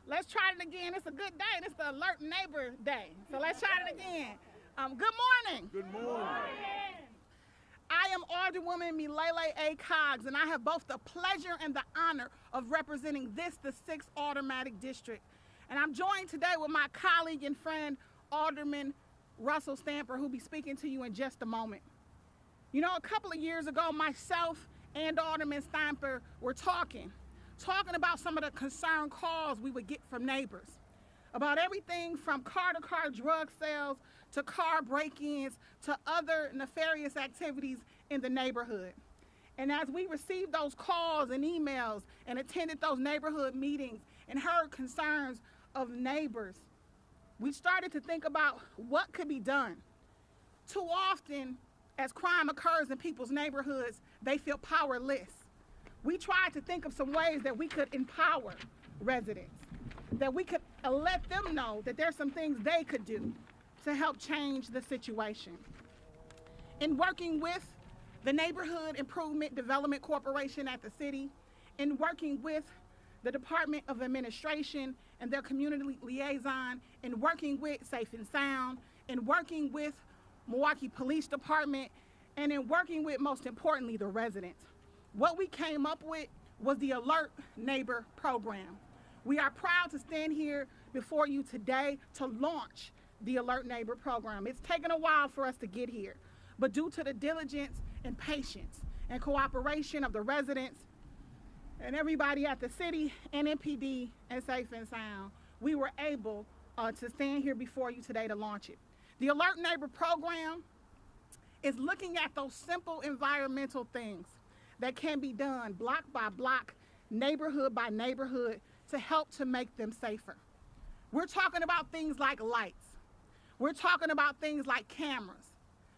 Let's try it again. It's a good day. It's the Alert Neighbor Day. So let's try it again. Good morning. Good morning. I am Alderwoman Milele A. Coggs, and I have both the pleasure and the honor of representing the 6th Automatic District. And I'm joined today with my colleague and friend, Alderman Russell Stamper, who'll be speaking to you in just a moment. You know, a couple of years ago, myself and Alderman Stamper were talking about some of the concerned calls we would get from neighbors about everything from car-to-car drug sales to car break-ins to other nefarious activities in the neighborhood. And as we received those calls and emails and attended those neighborhood meetings and heard concerns of neighbors, we started to think about what could be done. Too often, as crime occurs in people's neighborhoods, they feel powerless. We tried to think of some ways that we could empower residents, that we could let them know that there's some things they could do to help change the situation. In working with the Neighborhood Improvement Development Corporation at the city, in working with the Department of Administration and their community liaison, in working with Safe and Sound, in working with Milwaukee Police Department, and in working with, most importantly, the residents. What we came up with was the Alert Neighbor Program. We are proud to stand here before you today to launch the Alert Neighbor Program. It's taken a while for us to get here, but due to the diligence and patience and cooperation of the residents and everybody at the city and MPD and Safe and Sound, we were able to stand here before you today to launch it. The Alert Neighbor Program is looking at those simple environmental things that can be done block by block, neighborhood by neighborhood, to help to make them safer. We're talking about things like lights. We're talking about things like cameras.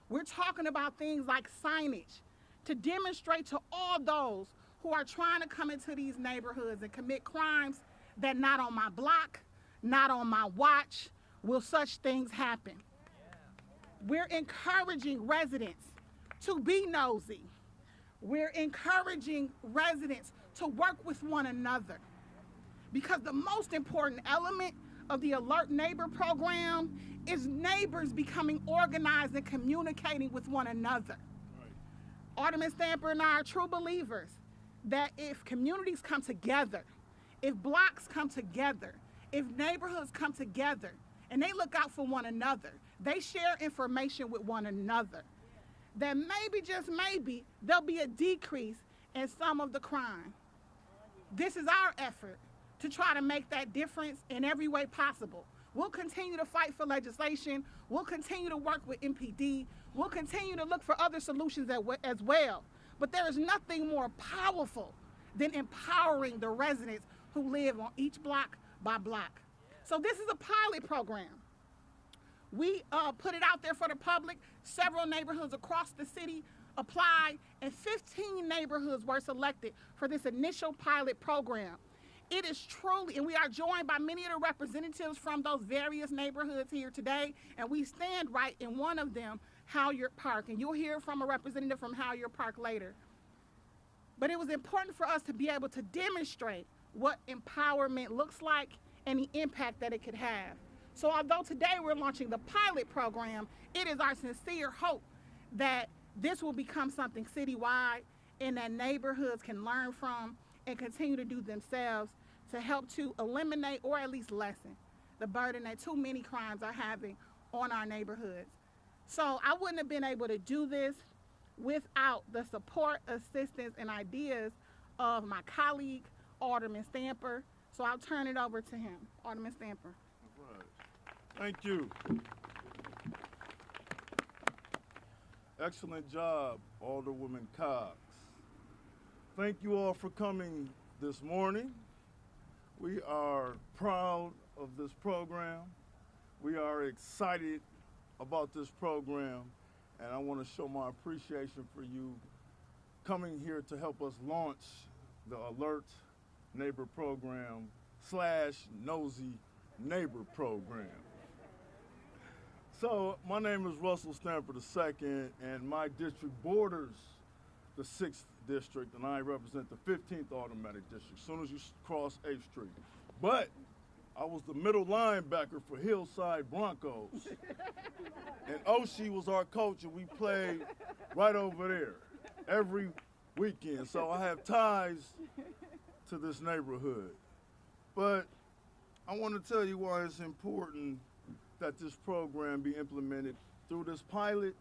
We're talking about things like signage to demonstrate to all those who are trying to come into these neighborhoods and commit crimes that not on my block, not on my watch, will such things happen. We're encouraging residents to be nosy. We're encouraging residents to work with one another, because the most important element of the Alert Neighbor Program is neighbors becoming organized and communicating with one another. Right. Alderman Stamper and I are true believers that if communities come together, if blocks come together, if neighborhoods come together and they look out for one another, they share information with one another, that maybe, just maybe, there'll be a decrease in some of the crime. This is our effort to try to make that difference in every way possible. We'll continue to fight for legislation. We'll continue to work with MPD. We'll continue to look for other solutions as well. But there is nothing more powerful than empowering the residents who live on each block by block. So this is a pilot program. We put it out there for the public. Several neighborhoods across the city applied, and 15 neighborhoods were selected for this initial pilot program. It is truly, and we are joined by many of the representatives from those various neighborhoods here today, and we stand right in one of them, Halyard Park, and you'll hear from a representative from Halyard Park later. But it was important for us to be able to demonstrate what empowerment looks like and the impact that it could have. So although today we're launching the pilot program, it is our sincere hope that this will become something citywide and that neighborhoods can learn from and continue to do themselves to help to eliminate or at least lessen the burden that too many crimes are having on our neighborhoods. So I wouldn't have been able to do this without the support, assistance, and ideas of my colleague, Alderman Stamper. So I'll turn it over to him, Alderman Stamper. All right. Thank you. Excellent job, Alderwoman Coggs. Thank you all for coming this morning. We are proud of this program. We are excited about this program, and I want to show my appreciation for you coming here to help us launch the Alert Neighbor Program / Nosy Neighbor Program. So my name is Russell Stamper II, and my district borders the 6th District, and I represent the 15th Automatic District, as soon as you cross 8th Street. But I was the middle linebacker for Hillside Broncos. And Oshie was our coach, and we played right over there every weekend. So I have ties to this neighborhood. But I want to tell you why it's important that this program be implemented through this pilot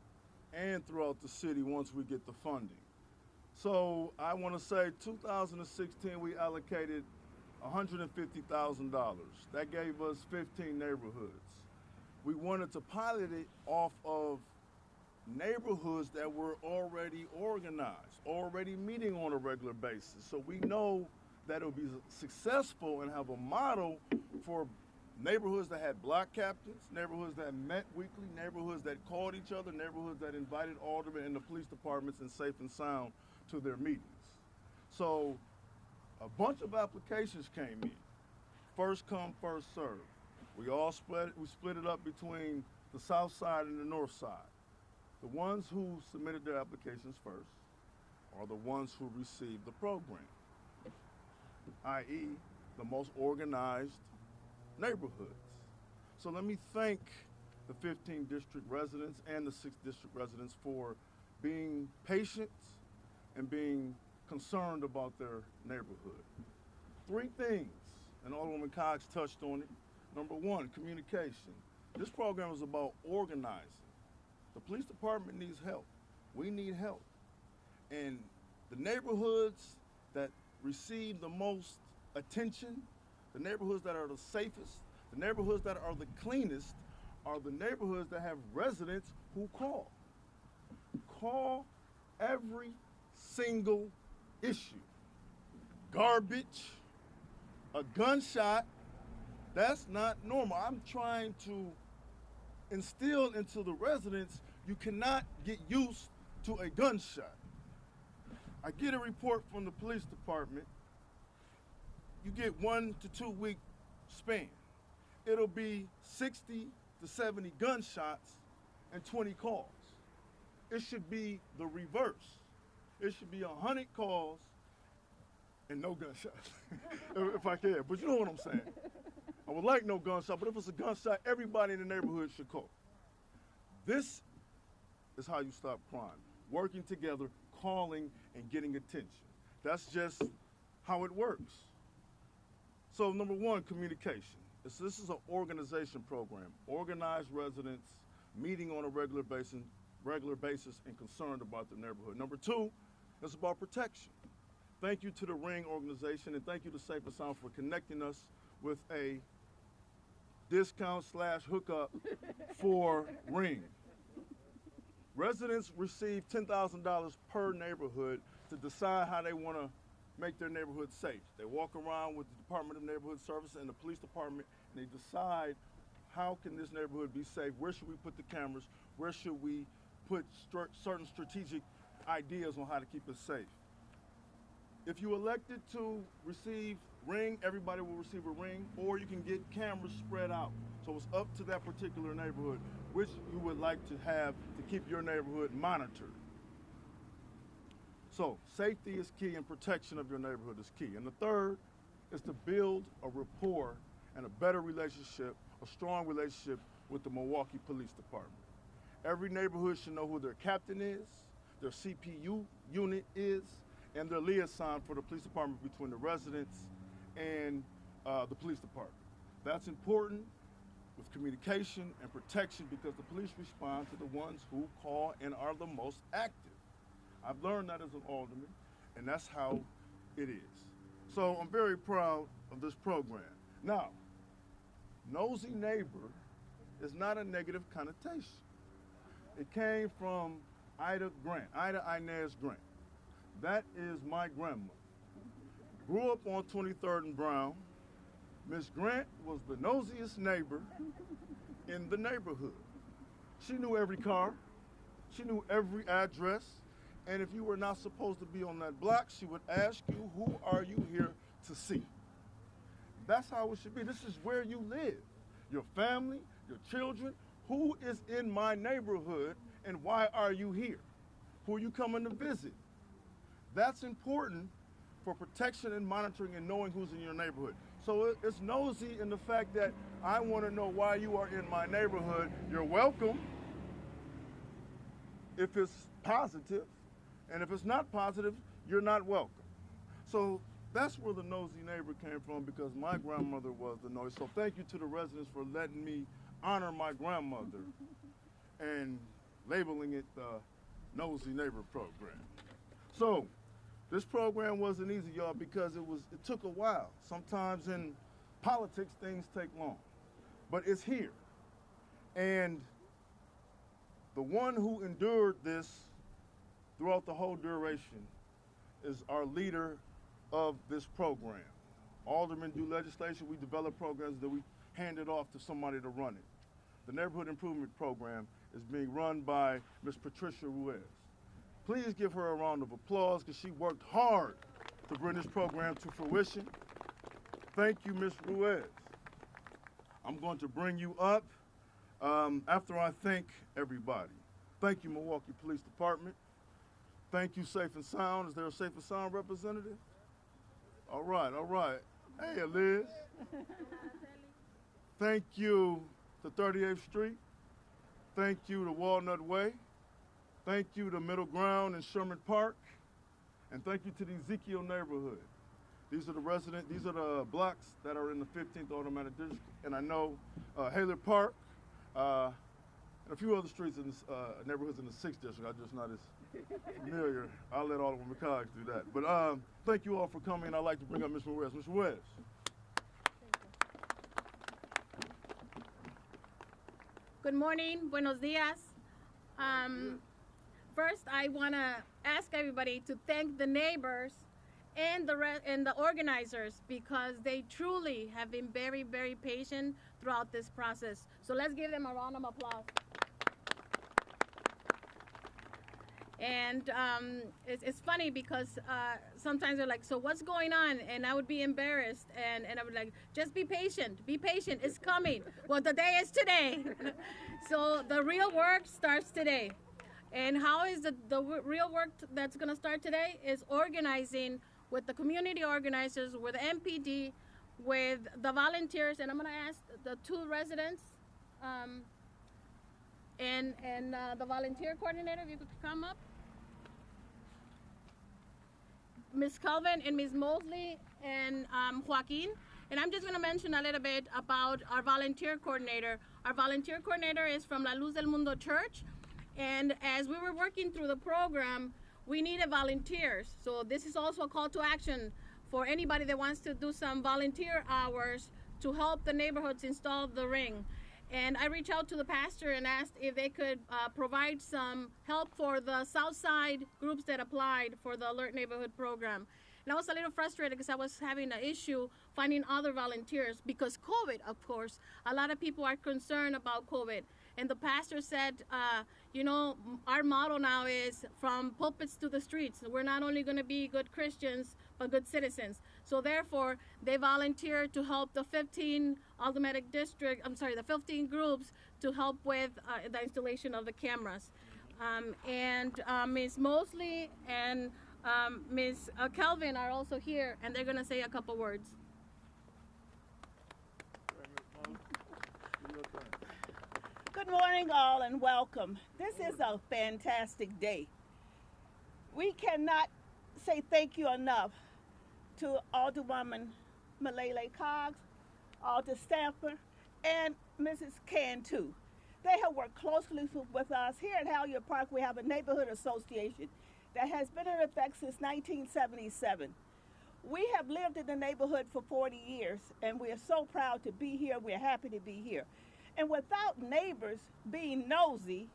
and throughout the city once we get the funding. So I want to say 2016 we allocated $150,000. That gave us 15 neighborhoods. We wanted to pilot it off of neighborhoods that were already organized, already meeting on a regular basis. So we know that it'll be successful and have a model for neighborhoods that had block captains, neighborhoods that met weekly, neighborhoods that called each other, neighborhoods that invited aldermen and the police departments in safe and sound to their meetings. So a bunch of applications came in. First come, first served. We split it up between the south side and the north side. The ones who submitted their applications first are the ones who received the program, i.e. the most organized neighborhoods. So let me thank the 15 district residents and the 6 district residents for being patient and being concerned about their neighborhood. 3 things, and Alderwoman Coggs touched on it. Number 1, communication. This program is about organizing. The police department needs help. We need help. And the neighborhoods that receive the most attention, the neighborhoods that are the safest, the neighborhoods that are the cleanest, are the neighborhoods that have residents who call. Call every single issue. Garbage, a gunshot, that's not normal. I'm trying to instill into the residents, you cannot get used to a gunshot. I get a report from the police department, you get 1 to 2 week span. It'll be 60 to 70 gunshots and 20 calls. It should be the reverse. It should be 100 calls and no gunshots, if I can. But you know what I'm saying. I would like no gunshot, but if it's a gunshot, everybody in the neighborhood should call. This is how you stop crime. Working together, calling, and getting attention. That's just how it works. So number 1, communication. This is an organization program. Organized residents meeting on a regular basis and concerned about the neighborhood. Number 2, it's about protection. Thank you to the Ring organization and thank you to Safe and Sound for connecting us with a discount/hookup for Ring. Residents receive $10,000 per neighborhood to decide how they want to make their neighborhood safe. They walk around with the Department of Neighborhood Services and the police department and they decide how can this neighborhood be safe, where should we put the cameras, where should we put certain strategic ideas on how to keep it safe. If you elected to receive Ring, everybody will receive a Ring, or you can get cameras spread out. So it's up to that particular neighborhood, which you would like to have to keep your neighborhood monitored. So safety is key and protection of your neighborhood is key. And the third is to build a rapport and a better relationship, a strong relationship with the Milwaukee Police Department. Every neighborhood should know who their captain is, their CPU unit is, and their liaison for the police department between the residents and the police department. That's important with communication and protection because the police respond to the ones who call and are the most active. I've learned that as an alderman, and that's how it is. So I'm very proud of this program. Now, nosy neighbor is not a negative connotation. It came from Ida Inez Grant. That is my grandmother. Grew up on 23rd and Brown. Miss Grant was the nosiest neighbor in the neighborhood. She knew every car. She knew every address. And if you were not supposed to be on that block, she would ask you, who are you here to see? That's how it should be. This is where you live. Your family, your children. Who is in my neighborhood and why are you here? Who are you coming to visit? That's important for protection and monitoring and knowing who's in your neighborhood. So it's nosy in the fact that I want to know why you are in my neighborhood. You're welcome if it's positive, and if it's not positive, you're not welcome. So that's where the nosy neighbor came from, because my grandmother was the nosy. So thank you to the residents for letting me honor my grandmother and labeling it the Nosy Neighbor Program. So this program wasn't easy, y'all, because it took a while. Sometimes in politics, things take long, but it's here. And the one who endured this throughout the whole duration is our leader of this program. Aldermen do legislation, we develop programs, then we hand it off to somebody to run it. The Neighborhood Improvement Program is being run by Ms. Patricia Ruiz. Please give her a round of applause, because she worked hard to bring this program to fruition. Thank you, Ms. Ruiz. I'm going to bring you up after I thank everybody. Thank you, Milwaukee Police Department. Thank you, Safe and Sound. Is there a Safe and Sound representative? All right, all right. Hey, Liz. Thank you to 38th Street. Thank you to Walnut Way. Thank you to Middle Ground and Sherman Park. And thank you to the Ezekiel neighborhood. These are the blocks that are in the 15th Automatic District. And I know Haler Park and a few other streets in this, neighborhoods in the 6th District. I'm just not as familiar. I'll let Alderman Coggs do that. But thank you all for coming. I'd like to bring up Ms. Ruiz. Ms. Ruiz. Good morning, buenos dias. First, I want to ask everybody to thank the neighbors and the organizers, because they truly have been very, very patient throughout this process. So let's give them a round of applause. And it's funny because sometimes they're like, so what's going on? And I would be embarrassed, and I would like, just be patient, it's coming. Well, the day is today. So the real work starts today. And how is the real work that's gonna start today is organizing with the community organizers, with the MPD, with the volunteers, and I'm gonna ask the 2 residents, and the volunteer coordinator, if you could come up. Ms. Calvin and Ms. Mosley and Joaquin. And I'm just going to mention a little bit about our volunteer coordinator. Our volunteer coordinator is from La Luz del Mundo Church. And as we were working through the program, we needed volunteers. So this is also a call to action for anybody that wants to do some volunteer hours to help the neighborhoods install the ring. And I reached out to the pastor and asked if they could provide some help for the South Side groups that applied for the Alert Neighborhood program. And I was a little frustrated because I was having an issue finding other volunteers because COVID, of course, a lot of people are concerned about COVID. And the pastor said, you know, our motto now is from pulpits to the streets. We're not only going to be good Christians, but good citizens. So therefore, they volunteered to help the 15 groups to help with the installation of the cameras. Ms. Mosley and Ms. Kelvin are also here, and they're going to say a couple words. Good morning, all, and welcome. This is a fantastic day. We cannot say thank you enough to Alderwoman Milele Coggs, Alder Stamper, and Mrs. Cantu. They have worked closely with us. Here at Halyard Park, we have a neighborhood association that has been in effect since 1977. We have lived in the neighborhood for 40 years, and we are so proud to be here. We're happy to be here. And without neighbors being nosy,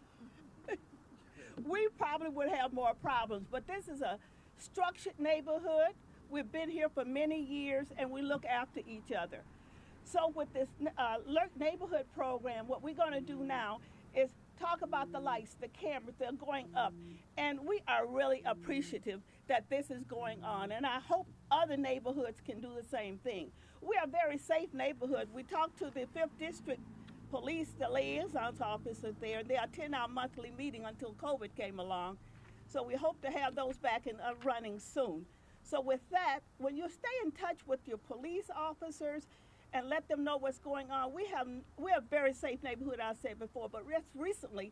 we probably would have more problems. But this is a structured neighborhood. We've been here for many years, and we look after each other. So with this Alert Neighborhood program, what we're going to do now is talk about the lights, the cameras, they're going up. And we are really appreciative that this is going on. And I hope other neighborhoods can do the same thing. We are a very safe neighborhood. We talked to the 5th District Police, the liaison's office is there. They attend our monthly meeting until COVID came along. So we hope to have those back and running soon. So with that, when you stay in touch with your police officers and let them know what's going on, we're a very safe neighborhood, I said before, but recently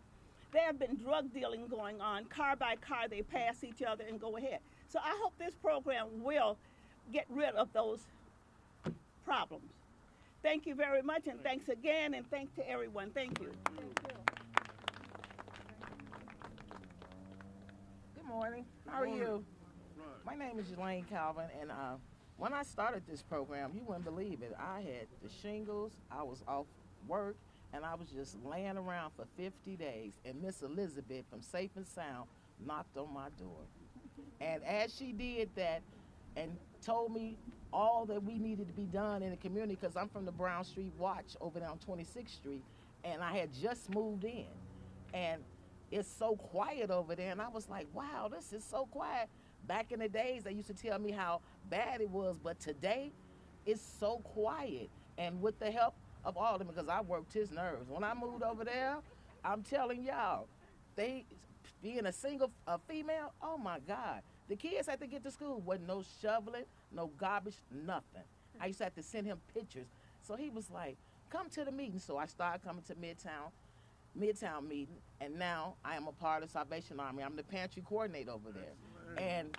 there have been drug dealing going on. Car by car, they pass each other and go ahead. So I hope this program will get rid of those problems. Thank you very much, and thanks again, and thanks to everyone. Thank you. Thank you. Good morning. How are you? My name is Elaine Calvin, and when I started this program, you wouldn't believe it. I had the shingles, I was off work, and I was just laying around for 50 days, and Miss Elizabeth from Safe and Sound knocked on my door. And as she did that and told me all that we needed to be done in the community, because I'm from the Brown Street Watch over there on 26th Street, and I had just moved in. And it's so quiet over there, and I was like, wow, this is so quiet. Back in the days, they used to tell me how bad it was, but today, it's so quiet. And with the help of all of them, because I worked his nerves. When I moved over there, I'm telling y'all, they, being a female, oh my God. The kids had to get to school. Wasn't no shoveling, no garbage, nothing. I used to have to send him pictures. So he was like, come to the meeting. So I started coming to Midtown meeting, and now I am a part of Salvation Army. I'm the pantry coordinator over there. And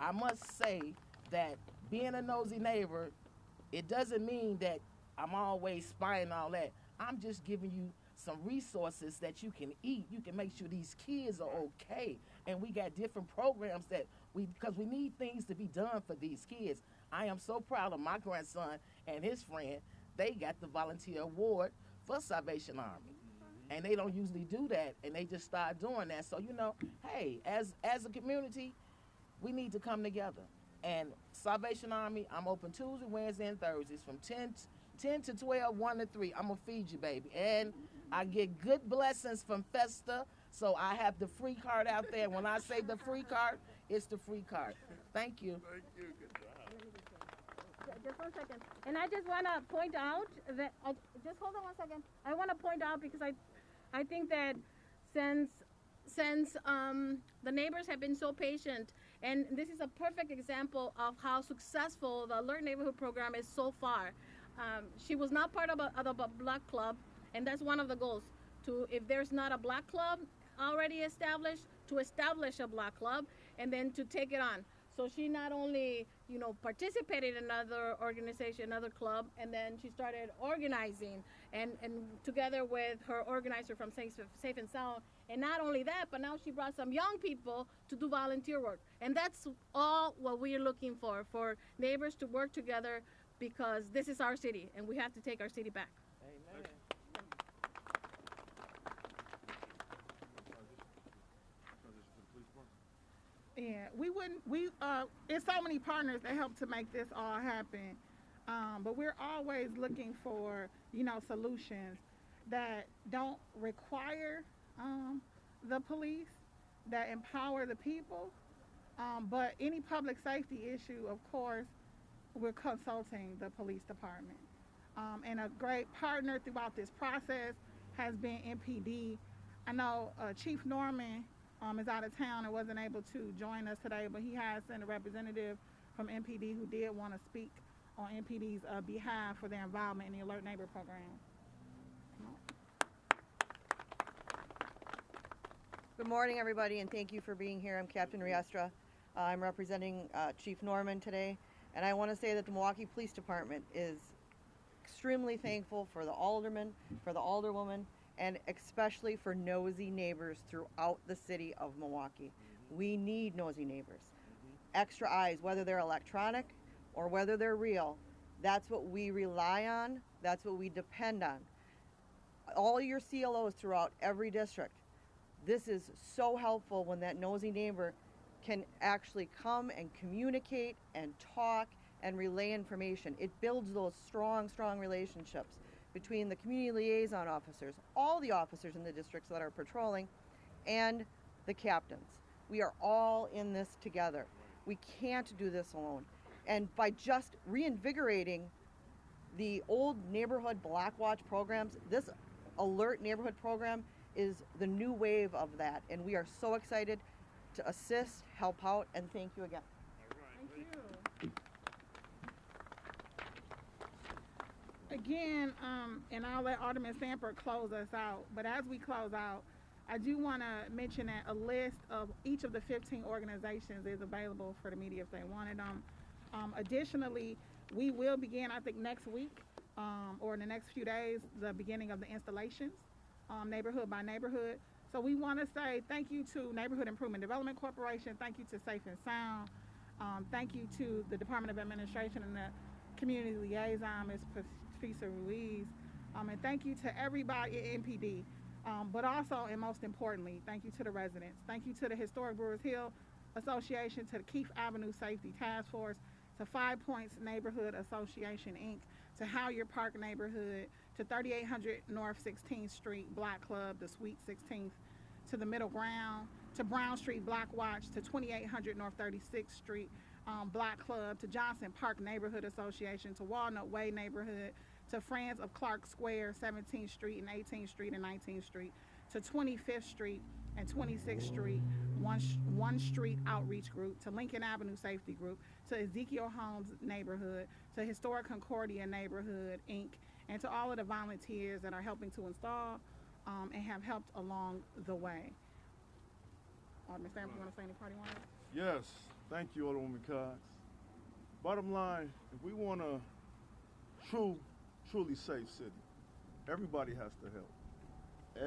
I must say that being a nosy neighbor, it doesn't mean that I'm always spying all that. I'm just giving you some resources that you can eat. You can make sure these kids are okay. And we got different programs that because we need things to be done for these kids. I am so proud of my grandson and his friend. They got the volunteer award for Salvation Army. And they don't usually do that, and they just start doing that. So, hey, as a community, we need to come together. And Salvation Army, I'm open Tuesday, Wednesday, and Thursdays from 10 to 12, 1 to 3. I'm going to feed you, baby. And I get good blessings from Festa, so I have the free card out there. When I say the free card, it's the free card. Thank you. Thank you. Good job. Just 1 second. And I just want to point out that, just hold on 1 second. I want to point out because I think that since the neighbors have been so patient, and this is a perfect example of how successful the Alert Neighborhood program is so far. She was not part of a black club, and that's one of the goals, if there's not a black club already established, to establish a black club and then to take it on. So she not only, participated in another organization, another club, and then she started organizing and together with her organizer from Safe and Sound. And not only that, but now she brought some young people to do volunteer work. And that's all what we're looking for neighbors to work together, because this is our city and we have to take our city back. Amen. Yeah, it's so many partners that help to make this all happen. But we're always looking for, solutions that don't require the police, that empower the people. But any public safety issue, of course, we're consulting the police department. And a great partner throughout this process has been MPD. I know Chief Norman is out of town and wasn't able to join us today, but he has sent a representative from MPD who did want to speak on MPD's behalf for their involvement in the Alert Neighbor program. Good morning, everybody, and thank you for being here. I'm Captain Riestra. I'm representing Chief Norman today, and I want to say that the Milwaukee Police Department is extremely thankful for the alderman, for the alderwoman, and especially for nosy neighbors throughout the city of Milwaukee. We need nosy neighbors. Extra eyes, whether they're electronic or whether they're real, that's what we rely on, that's what we depend on. All your CLOs throughout every district, this is so helpful when that nosy neighbor can actually come and communicate and talk and relay information. It builds those strong relationships between the community liaison officers, all the officers in the districts that are patrolling, and the captains. We are all in this together. We can't do this alone. And by just reinvigorating the old neighborhood Black Watch programs, this Alert Neighborhood program is the new wave of that. And we are so excited to assist, help out, and thank you again. All right. Again, and I'll let Alderman Sanford close us out, but as we close out, I do want to mention that a list of each of the 15 organizations is available for the media if they wanted them. Additionally, we will begin, I think, next week or in the next few days, the beginning of the installations, neighborhood by neighborhood. So we want to say thank you to Neighborhood Improvement Development Corporation, thank you to Safe and Sound, thank you to the Department of Administration and the Community Liaison, Ms. Fisa Ruiz, and thank you to everybody at MPD, but also and most importantly, thank you to the residents. Thank you to the Historic Brewers Hill Association, to the Keefe Avenue Safety Task Force, to 5 Points Neighborhood Association, Inc., to Howard Park Neighborhood, to 3800 North 16th Street Block Club, the Suite 16th, to the Middle Ground, to Brown Street Block Watch, to 2800 North 36th Street Block Club, to Johnson Park Neighborhood Association, to Walnut Way Neighborhood, to Friends of Clark Square, 17th Street and 18th Street and 19th Street, to 25th Street and 26th Street, One Street Outreach Group, to Lincoln Avenue Safety Group, to Ezekiel Holmes Neighborhood, to Historic Concordia Neighborhood, Inc., and to all of the volunteers that are helping to install and have helped along the way. Alderman Sanford, you want to say any party words? Yes, thank you, Alderwoman Coggs. Bottom line, if we want a truly safe city, everybody has to help.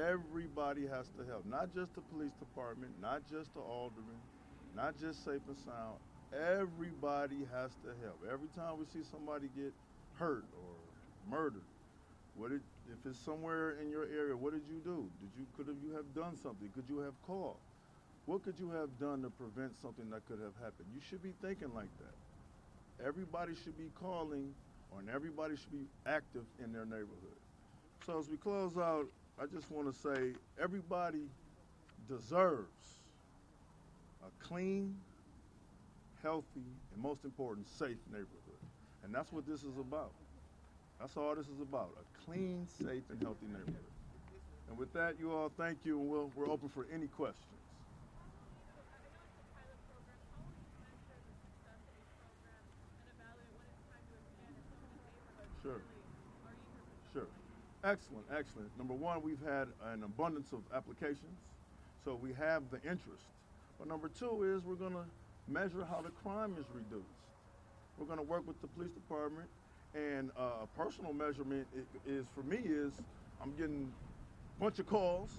Everybody has to help, not just the police department, not just the alderman, not just Safe and Sound. Everybody has to help. Every time we see somebody get hurt or murdered, if it's somewhere in your area, what did you do? Could you have done something? Could you have called? What could you have done to prevent something that could have happened? You should be thinking like that. Everybody should be calling, and everybody should be active in their neighborhood. So as we close out, I just want to say everybody deserves a clean, healthy, and most important, safe neighborhood. And that's what this is about. That's all this is about, a clean, safe, and healthy neighborhood. And with that, you all, thank you, and we're open for any questions. Sure. Excellent. Number one, we've had an abundance of applications, so we have the interest. But number two is we're going to measure how the crime is reduced. We're going to work with the police department, and a personal measurement is for me is I'm getting a bunch of calls.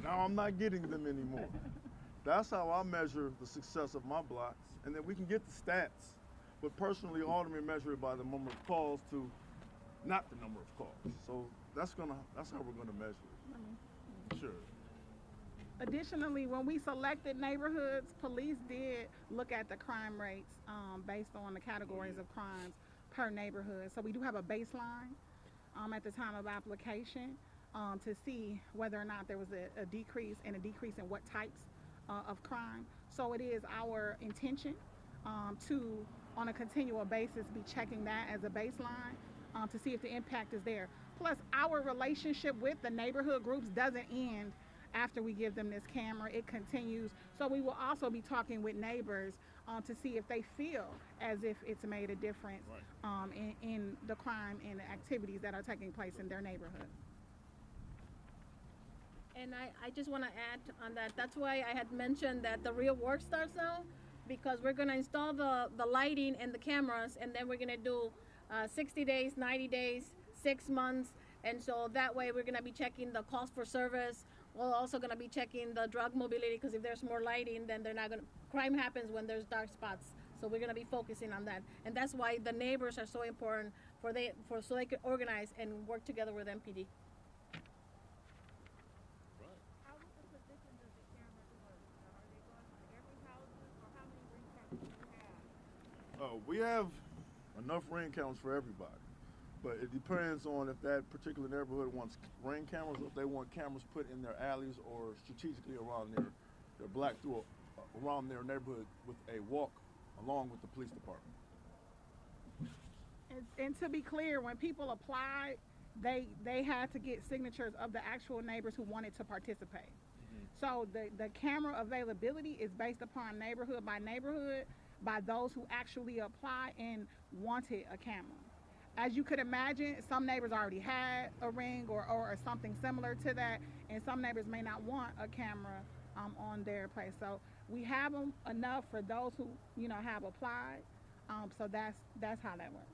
Now I'm not getting them anymore. That's how I measure the success of my blocks, and then we can get the stats. But personally, aldermen measure it by the number of calls to not the number of calls. So that's how we're gonna measure it. Sure. Additionally, when we selected neighborhoods, police did look at the crime rates based on the categories of crimes per neighborhood. So we do have a baseline at the time of application to see whether or not there was a decrease in what types of crime. So it is our intention to, on a continual basis, be checking that as a baseline to see if the impact is there. Plus, our relationship with the neighborhood groups doesn't end after we give them this camera. It continues. So we will also be talking with neighbors to see if they feel as if it's made a difference in the crime and the activities that are taking place in their neighborhood. And I just want to add on that. That's why I had mentioned that the real work starts now, because we're going to install the lighting and the cameras, and then we're going to do 60 days, 90 days, 6 months. And so that way we're going to be checking the cost for service. We're also going to be checking the drug mobility, because if there's more lighting, then they're not going to, crime happens when there's dark spots. So we're going to be focusing on that. And that's why the neighbors are so important so they can organize and work together with MPD. We have enough ring cameras for everybody, but it depends on if that particular neighborhood wants ring cameras, or if they want cameras put in their alleys or strategically around their block through around their neighborhood with a walk along with the police department. And to be clear, when people applied, they had to get signatures of the actual neighbors who wanted to participate. So the camera availability is based upon neighborhood by neighborhood, by those who actually apply and wanted a camera. as you could imagine, some neighbors already had a ring or something similar to that, and some neighbors may not want a camera on their place. So we have them enough for those who have applied. So that's how that works.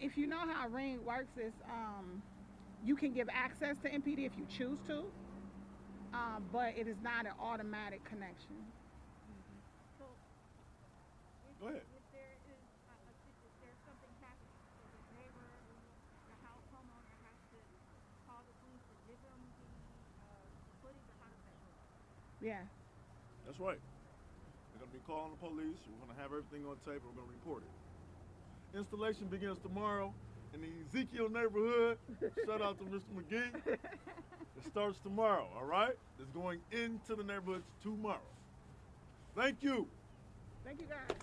If you know how Ring works, is you can give access to MPD if you choose to, but it is not an automatic connection. Go ahead. If there's something happening, so the neighbor, the homeowner has to call the police to give them the footage, or how does that work? Yeah. That's right. They're going to be calling the police. We're going to have everything on tape. We're going to report it. Installation begins tomorrow in the Ezekiel neighborhood. Shout out to Mr. McGee. It starts tomorrow, all right? It's going into the neighborhoods tomorrow. Thank you. Thank you, guys.